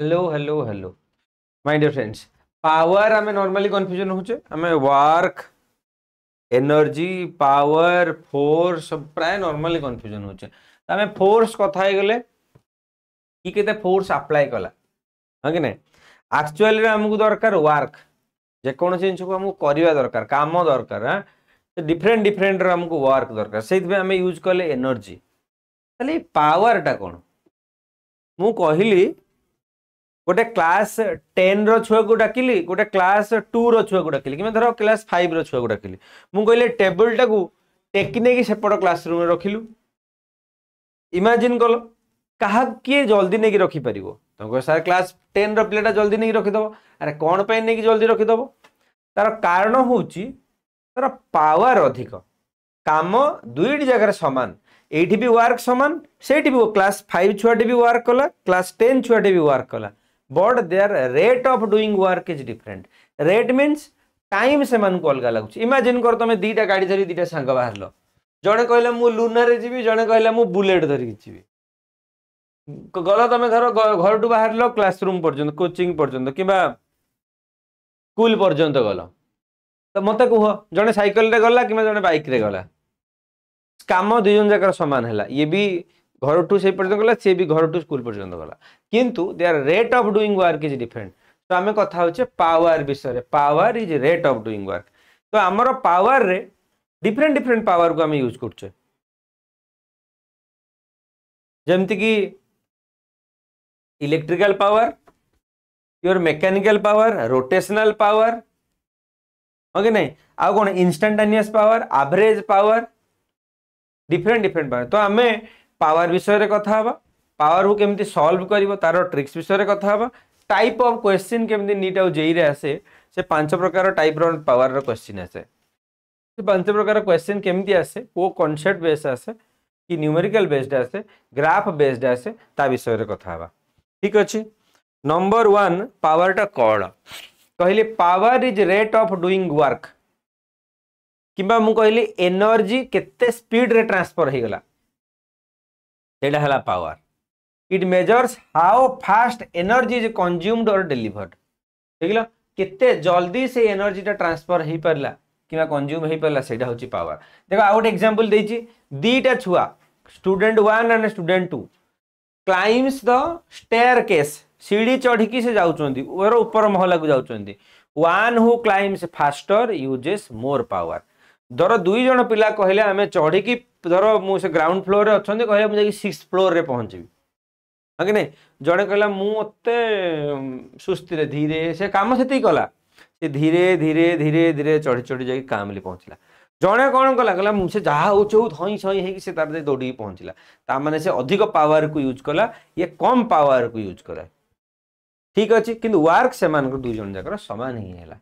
Hello hello hello my dear friends. Power आम normally confusion होचे आम वर्क एनर्जी पावर फोर्स सब प्राय नॉर्मली कन्फ्यूजन होचे। आम फोर्स कथा ही गले कि केते फोर्स अप्लाई कला हाँ कि नहीं एक्चुअली आमको दरकार वर्क जेकोसी जिन को आमको करवा दरकार काम दरकार हाँ डिफरेंट डिफरेंट आमको वर्क दरकार से आम यूज कले एनर्जी खाली पावर टा कौन मु कहली गोटे क्लास 10 छुआ को डाकिली गोटे क्लास 2 छुआ को डाकिली कि धर क्लास 5 छुआ को डाकिली मु कहले टेबल टाकू टेकी नहीं सेपट क्लासरूम रखिलु इमेजिन कल क्या किए जल्दी नहीं रखिपर तुम कह सर क्लास 10 पिलाटा जल्दी नहीं रखीदब अरे कौन पे नहीं जल्दी रखीदब तार कारण हूँ तार पावर अधिक काम दुईट जगह सामान एठी भी वर्क सामान से भी क्लास 5 छुआटे भी वर्क कला क्लास 10 छुआटे भी वर्क कला but there rate of doing work is different rate means time से अलग लगुच इमेजिन कर तुम दीटा गाड़ी धरी दीटा सांग बाहर जड़े कहला मु लूनारे जी जड़े कहला मु बुलेट धरिकी जी गल तुम धर घर टू बाहर क्लासरूम पर्यंत कोचिंग पर्यंत कि स्कूल पर्यंत गल तो मत कह जड़े साइकिल रे गला कि जड़े बाइक रे गला काम दुई जन जाकर सामान है ये भी घर टू से पर्यंत गला सी भी घर टू स्कूल पर्यंत गला किंतु there rate of doing work is different तो आम कथा होचे पावर विषय power is rate of doing work तो आमर पावर रे डिफरेंट डिफरेंट पावर को आम यूज करछे जमती कि electrical power your mechanical power rotational power हाँ कि नहीं आउ कौन instantaneous power average power different different power तो आम पावर विषय कथा हवा पावर को केमती सॉल्व करिवो तार ट्रिक्स विषय कथा हवा टाइप ऑफ क्वेश्चन केमती नीट आउ जेई रे आसे से 5 प्रकार टाइप रो पावर रो क्वेश्चन आसे से 5 प्रकार क्वेश्चन केमती आसे को कांसेप्ट बेस्ड आसे कि न्यूमेरिकल बेस्ड आसे ग्राफ बेस्ड आसे ता विषय कथा हवा ठीक अछि नंबर 1 पावर टा कौन कहली power is rate of doing work किंबा मु कहली एनर्जी केते स्पीड रे ट्रांसफर हो गला सेटा हला power it measures how fast energy is consumed और डिलीवर्ड ठीक है केते जल्दी से एनर्जी टा ट्रांसफर हो पारला किंबा कंज्यूम हो पारला सेटा होची पावर देखो आउट एग्जांपल देछि दीटा छुआ student 1 and student 2 climbs the staircase सीढ़ी चढ़ी की से जाउचंदी ओर ऊपर महला को जाउचंदी one who climbs faster uses more power धर दुई जन पिला कहले आमे चढ़ी की धर मु से ग्राउंड फ्लोर रे अछंदी कहले मु जाकी 6th फ्लोर रे पहुंचबी हाँ कि नहीं जड़े कहला मुझे सुस्ती रे धीरे से काम से कला से धीरे धीरे धीरे धीरे चढ़ी चढ़ी जाकि काम ले पहुँचला जड़े कौन कला कहला मुझे जहाँ हो धई सई है से तार दौड़ी पहुँचला ताने से अधिक पावर को यूज कला ये कम पावर को यूज करा ठीक अच्छे कि वर्क से दुई जन जाकर सामान ही है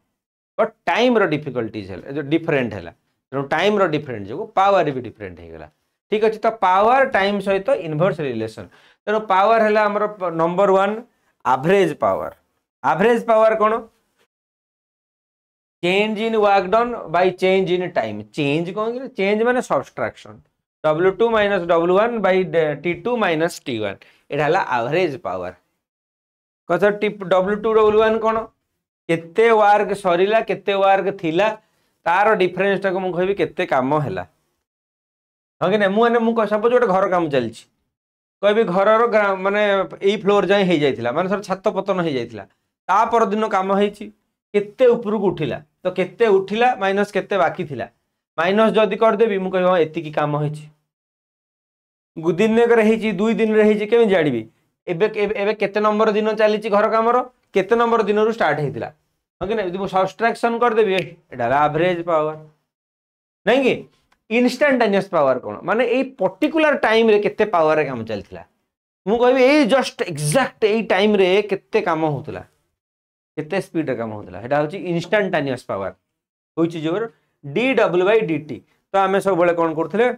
बट टाइम डिफिकल्टीज जो डिफरेंट है तेणु टाइम डिफरेंट जो पावर भी डिफरेंट हो गला ठीक अच्छे तो पावर टाइम सहित इनवर्स रिलेशन तेणु पावर है आमर नंबर 1 एवरेज पावर कौन change in work done by change in time change कौन चेंज माने subtraction W2 minus W1 by T2 minus T1 एटा एवरेज पावर कथा W2 W1 कौन केते वर्क सरीला केते वर्क थिला तार डिफरेंस टाक मु कहबी केते काम हैला हाँ कि नहीं मु सपोज गोटे घर काम चलछि कहबी घर माने एई फ्लोर जाए हो जाइथिला माने सर छात पतन हो जाइथिला ता पर दिन काम हेछि केते ऊपर को उठिला तो केते उठिला माइनस केते बाकी थिला माइनस जदी कर देबी मु कहबी हां एति की काम हेछि दिन रे हेछि 2 दिन रे हेछि केमे जानिबी एबे एबे केते नंबर दिन चलीछि घर कामर केते नंबर दिन रु स्टार्ट हेतिला हाँ कि नहीं सब्सट्रैक्शन कर देबी एटा एवरेज पावर नहीं कि इंस्टांटेनियस पावर कौन माने ए पर्टिकुलर टाइम रे केते पावर रे काम चलथिला मु कहबी ए जस्ट एग्जैक्ट ए टाइम रे केते काम होतला केते स्पीड रे काम होतला एटा होची इंस्टांटेनियस पावर होची जोर dw/dt तो आमे सब बळे कोन करथले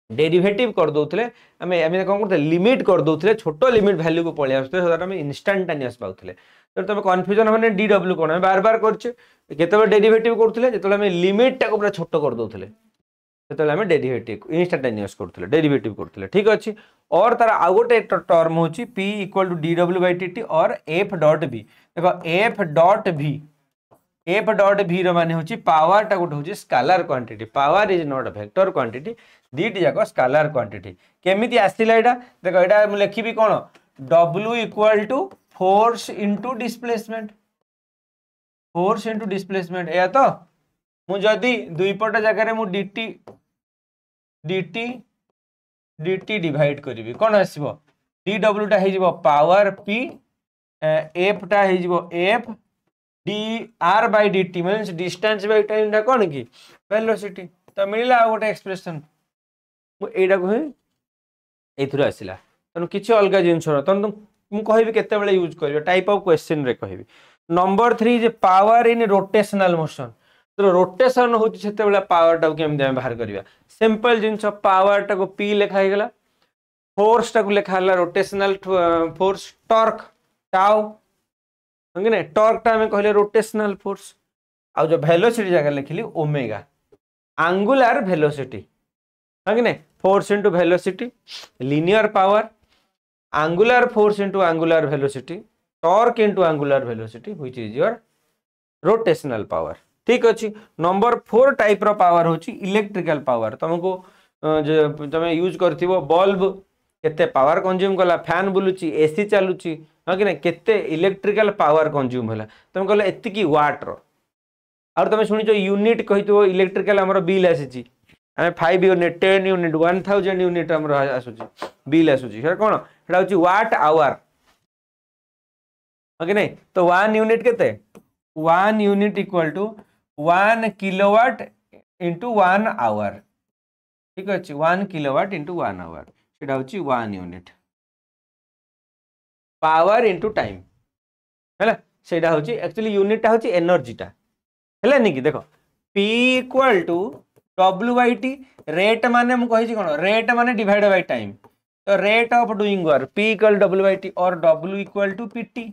डेरिवेटिव कर दोथले आमे कोन करथले लिमिट कर दोथले छोटो लिमिट वैल्यू को पळे आसते सो दैट आमे इंस्टांटेनियस पाउथले तो तब कन्फ्यूजन होने dw कोन बार बार करछे केते डेरिवेटिव करथले जेतले आमे लिमिट टा को पूरा छोटो कर दोथले तो आम डेरिवेटिव इंस्टांटेनियस करते डेरिवेटिव करते ठीक अच्छे। और तार आउ गोटे टर्म हूँ P equal to D W by T और एफ डॉट भी देख एफ डॉट भी मान हूँ पावर टा गोटे हूँ scalar quantity power is not vector quantity दीटी जाक स्केलर क्वांटिटी केमी आसला यहाँ देख यहाँ मुझे लिखी कौन W equal to force into displacement या तो मुझे दुईपट जगह मु dt डिवाइड करी कौन आसो dw टा हो पावर p एफ टा हो F D R by D T mean distance by time टा कौन कि वेलोसिटी तो मिलला आ गोटे एक्सप्रेशन मुझा को ही आसला तेणु किसी अलग जिनस तेणु मुझे केते यूज कर टाइप ऑफ क्वेश्चन रे कहि number 3 J power in rotational motion तो रोटेशन होते पावर टाक केमी बाहर करवा सिंपल जिनस पावर टाक पी लिखाई गला फोर्स टाक लिखाला रोटेशनल फोर्स टॉर्क टाउ ना टॉर्क टा हमें कहले रोटेशनल फोर्स आ जो वेलोसिटी जगह लिखली ओमेगा एंगुलर वेलोसिटी है कि नहीं force into velocity linear power angular force into angular velocity torque into angular velocity which is your rotational power ठीक अच्छे। नंबर 4 टाइप रो पावर होची इलेक्ट्रिकल पावर तुमको तुम यूज करथिबो बल्ब केते पावर कंज्यूम कला फैन बुलुची एसी चलुची हाँ कि ना केते इलेक्ट्रिकल पावर कंज्यूम होला तुम कहले एतिकी वाट रो और तुम शुणी यूनिट कहितो इलेक्ट्रिकल हमर बिल आसीची आम 5 यूनिट 10 यूनिट 1000 यूनिट हमर आसुची बिल आसुची से कोन सेटा होची वाट आवर हाँ कि नहीं तो 1 यूनिट केते 1 unit equal to 1 kilowatt into 1 hour ठीक अच्छे 1 किलोवाट इंटू 1 आवर सेटा होची 1 यूनिट पावर इंटू टाइम है सेटा होची एक्चुअली यूनिट टा होची एनर्जी टा है नहीं कि देख P equal to W by T rate माने मु कहि कोन रेट माने डिवाइड बाय टाइम तो rate of doing work P equal W by T और W इक्वल टू PT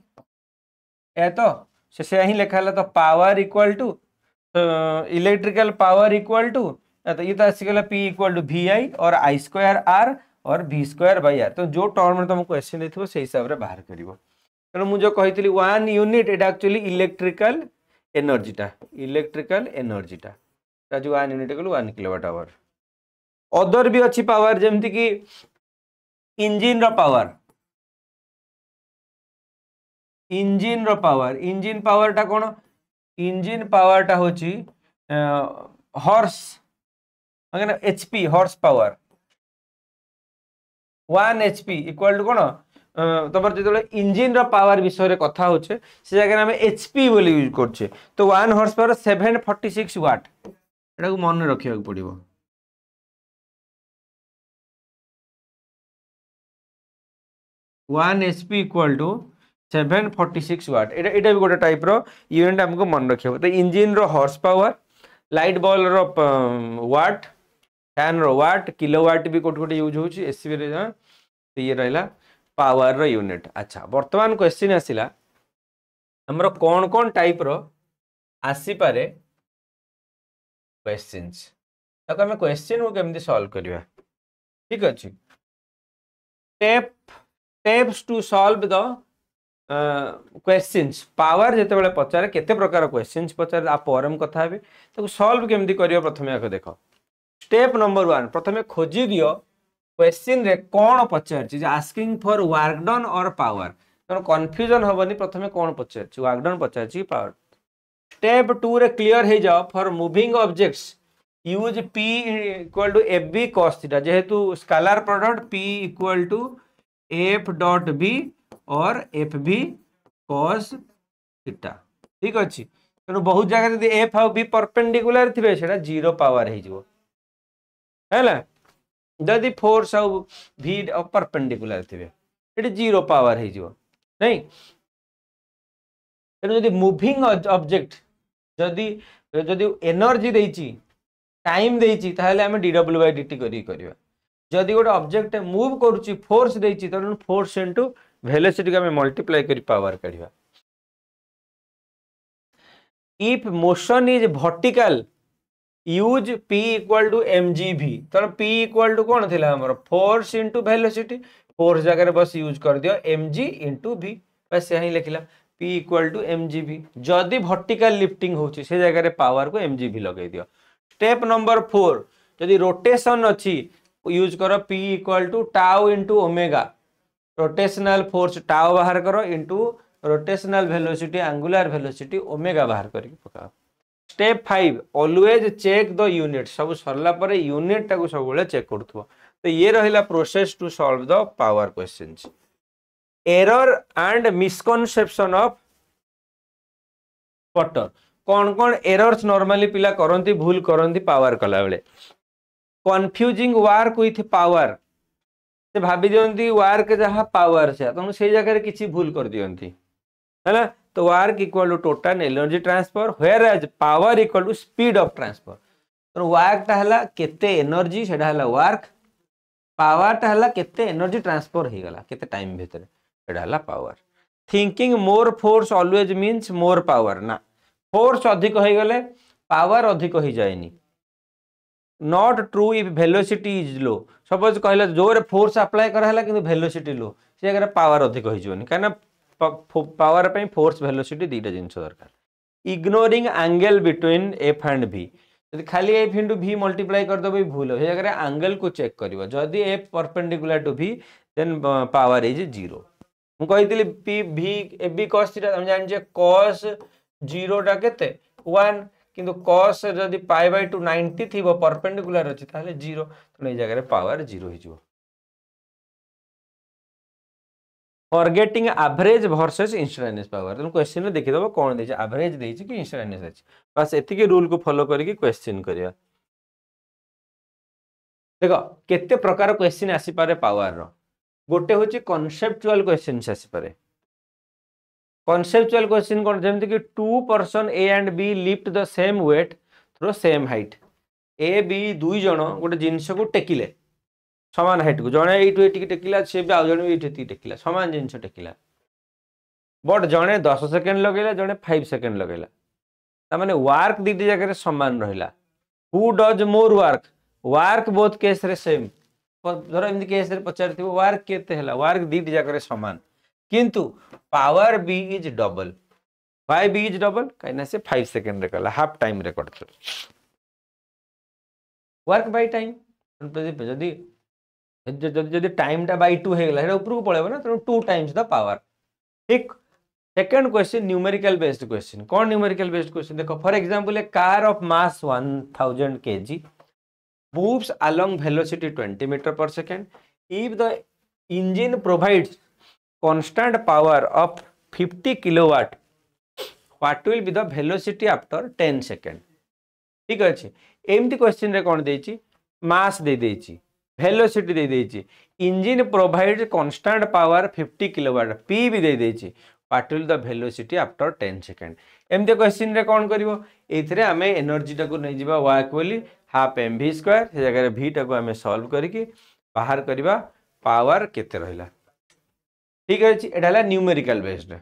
ए तो से ही लिखा है तो power equal to electrical power equal to तो ये तो आसीगला P इक्वल टू VI और I स्क्वायर R और V स्क्वायर बाई R तो जो टर्म में तुमको क्वेश्चन देथिबो से हिसाब रे बाहर करिवो तेणु मुझे कही 1 यूनिट एटा एक्चुअली इलेक्ट्रिकल एनर्जी टा जो 1 यूनिट कहलु 1 किलोवाट आवर अदर भी अच्छी पावर जेमती कि इंजिन रो इंजिन पावर टा कौन इंजिन पावर टा होची horse HP horse power 1 HP equal to कौन तुम जो इंजिन रो पावर विषय रे कथा होचे से जगह आम HP बोली यूज करछे तो 1 हॉर्स पावर 746 वाट एटा को मन रखिया पड़िबो 1 HP इक्वल टू 746 वाट एटा भी गोटे टाइप रो यूनिट हमको मन रखियो तो इंजिन रो हॉर्स पावर लाइट बल्ब रो वाट फैन रो वाट किलोवाट भी कोट कोटे यूज होची एससी रे तो ये रहला पावर रो यूनिट। अच्छा वर्तमान क्वेश्चन आसिला हमरो कौन कौन टाइप रो आसी पारे क्वेश्चंस ताको हमें क्वेश्चन को केमती सॉल्व करबा ठीक अछि steps to solve the questions power जेते बेले पचारे केते प्रकार क्वेश्चंस पचारे आ परम कथा हेबे ताको सॉल्व केमती करियो प्रथमे आको देखो स्टेप नंबर 1 प्रथमे खोजी दियो क्वेश्चन रे कोन पचारछि जे आस्किंग फॉर वर्क डन और पावर तो कंफ्यूजन होबनी प्रथमे कोन पचारछि वर्क डन पचारछि पावर स्टेप 2 रे क्लियर हे जाओ for moving objects use P equal to FB cos theta जेहेतु scalar product P equal to F dot B और FB cos थीटा ठीक अछि तेणु बहुत जगह यदि F और B परपेंडिकुलर थिबे सेटा 0 पावर हे जिवो हैला जदि फोर्स और V परपेंडिकुलर थिबे एटी 0 पावर हे जिवो नहीं तेणु जदि मूविंग ऑब्जेक्ट जदि जदि एनर्जी देइची टाइम देइची ताहले हमें dw बाय dt करिया जदि गोटे ऑब्जेक्ट मूव करूची फोर्स देइची त फोर्स इनटू वेलोसिटी का हमें मल्टीप्लाई करी पावर काढिबा if motion is vertical use P equal to mgv तो P इक्वल टू कौन थिला हमर फोर्स इनटू वेलोसिटी फोर्स जगह बस यूज कर दियो mg इनटू v बस यही लिखला P इक्वल टू mgv जदि वर्टिकल लिफ्टिंग होची से जगह रे पावर को mgv लगे दियो स्टेप नंबर 4 जदि रोटेशन अछि यूज करो P equal to tau into omega rotational force tau बाहर करो into rotational velocity angular velocity omega बाहर करके पकाओ step 5 always check the unit सब सरला पर यूनिट टाको सब बेले चेक करथबो तो ये रहिला process to solve the power questions error and misconception of पटर कौन कौन एरर्स नॉर्मली पिला करंती भूल करंती पावर कला बेले कंफ्यूजिंग वर्क विथ पावर से भाभी दियंती वर्क जहाँ पावर से तो से जगह किसी भूल कर दियंती है ना तो work equal to total energy transfer where as power equal to speed of transfer तो वर्क ता हला केते एनर्जी सेडा हला वर्क पावर ता हला केते एनर्जी ट्रांसफर हे गला केते टाइम भीतर सेडा हला power thinking more force always means more power ना फोर्स अधिक हो गले पावर अधिक हो जाएनी not true if velocity is low suppose कहला जोर फोर्स अप्लाई करा हला किंतु वेलोसिटी लो से जगह पावर अधिक हो जोनी काना पावर पे फोर्स वेलोसिटी दीटा जिंस दरकार ignoring angle between F and v यदि खाली एफ इंटू v मल्टीप्लाई कर दबो भूल हो जगह एंगल को चेक करिवो जदि F perpendicular to v then power is 0 मु कहितली p v ab cos theta हम जान जे cos 0 टा केते 1 किंतु cos जदि पाई बाय 2 90 थिबो परपेंडिकुलर अछि ताले 0 तो ए जगह पावर 0 हो जिवो forgetting average versus instantaneous power तुम क्वेश्चन में देखि दबो कोन देछि एवरेज देछि कि इंस्टेंटेनियस देछि बस एति के रूल को फॉलो करके क्वेश्चन करिया देखो केते प्रकार क्वेश्चन आसी पारे पावर रो गोटे होछि कॉन्सेप्चुअल क्वेश्चन आसी पारे कॉन्सेप्चुअल क्वेश्चन कोन जेमति कि two person A and B lift the same weight through same height A B दुई जण गोटे जिंस को टेकिले समान हाइट को जड़े ये टेकिला सी भी आउ जड़े ये टेकिला सामान जिनस टेकिला बट जड़े 10 सेकेंड लगेला जड़े 5 सेकेंड लगेला माने वर्क दीटी जगह सामान रहिला who does more work work both case रे सेम धर एमती केस रे पचारथिबो वर्क केते हला वर्क दीटी जगह सामान किंतु power B is double why B is double काइना से 5 सेकेंड रे कला हाफ टाइम रे करथि वर्क बाय टाइम जदी जदि टाइम टा बाय 2 हे गला हेरा ऊपर को पळेबो ना तो 2 टाइम्स द पावर ठीक second question numerical based question कौन न्यूमेरिकल बेस्ड क्वेश्चन देखो for example A car of mass 1000 kg moves along velocity 20 meter per second if the engine provides constant power of 50 kilowatt what will be the velocity after 10 second ठीक अछि एमती question रे कोन देछि मास दे देछि velocity दे देछि engine provide constant power 50 kilowatt P भी दे देछि what will the velocity after 10 second एमते क्वेश्चन रे कोन करिवो एथरे हमें एनर्जी टा को नै जिबा वर्क बोली हाफ mv स्क्वायर से जगह v टा को हमें सॉल्व करके बाहर करबा पावर केते रहला ठीक अछि एडाला न्यूमेरिकल बेस्ड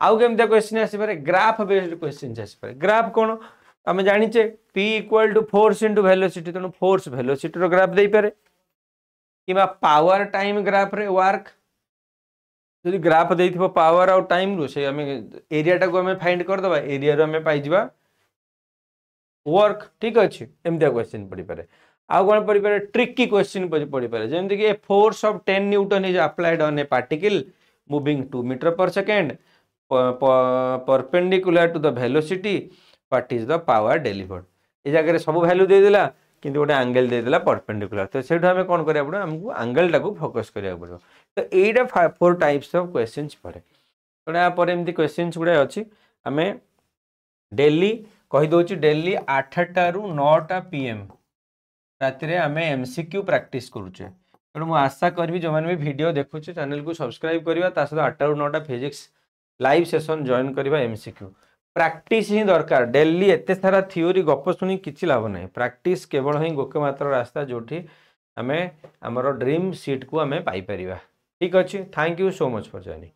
आउ केमते क्वेश्चन आसी पारे ग्राफ बेस्ड क्वेश्चन आसी पारे ग्राफ कोन हमें जानि छे p equal to force into velocity तनो फोर्स वेलोसिटी रो ग्राफ देई पारे किबा पावर टाइम ग्राफ रे वर्क जदि ग्राफ देइथिबो पावर और टाइम रो से हमें एरिया टा को हमें फाइंड कर दबा एरिया रो हमें पाई जिबा वर्क ठीक अछि एमते क्वेश्चन पड़ी पारे आ कोन पड़ी पारे ट्रिकी क्वेश्चन पड़ी पारे जेमति कि force of 10 newton is applied on a particle moving 2 metre per second perpendicular to the velocity what is the power delivered ए जगह सब वैल्यू दे देला किंतु गोटे एंगल दे देला परपेंडिकुलर तो सेठो हमें कोन करिया पड़ो हमको एंगल टा को फोकस करिया पड़ो तो एटा 4 टाइप्स ऑफ क्वेश्चंस पड़े तोडा पर एमती क्वेश्चंस गुडा अछि हमें डेली कहि दोची डेली 8 टा रु 9 टा पीएम राति रे हमें एमसीक्यू प्रैक्टिस करूचे तेणु मु आशा करबी जो माने भी वीडियो देखुचे चैनल को सब्सक्राइब करबा ता सहित 8 टा रु 9 टा फिजिक्स लाइव सेशन जॉइन करबा एमसीक्यू प्रैक्टिस ही दरकार डेली एते सारा थ्योरी गप सुनी किछि लाभ नै प्रैक्टिस केवल ही गोके मात्र रास्ता जोठी हमें हमरो ड्रीम सीट को हमें पाई परिबा ठीक अछि thank you so much for joining.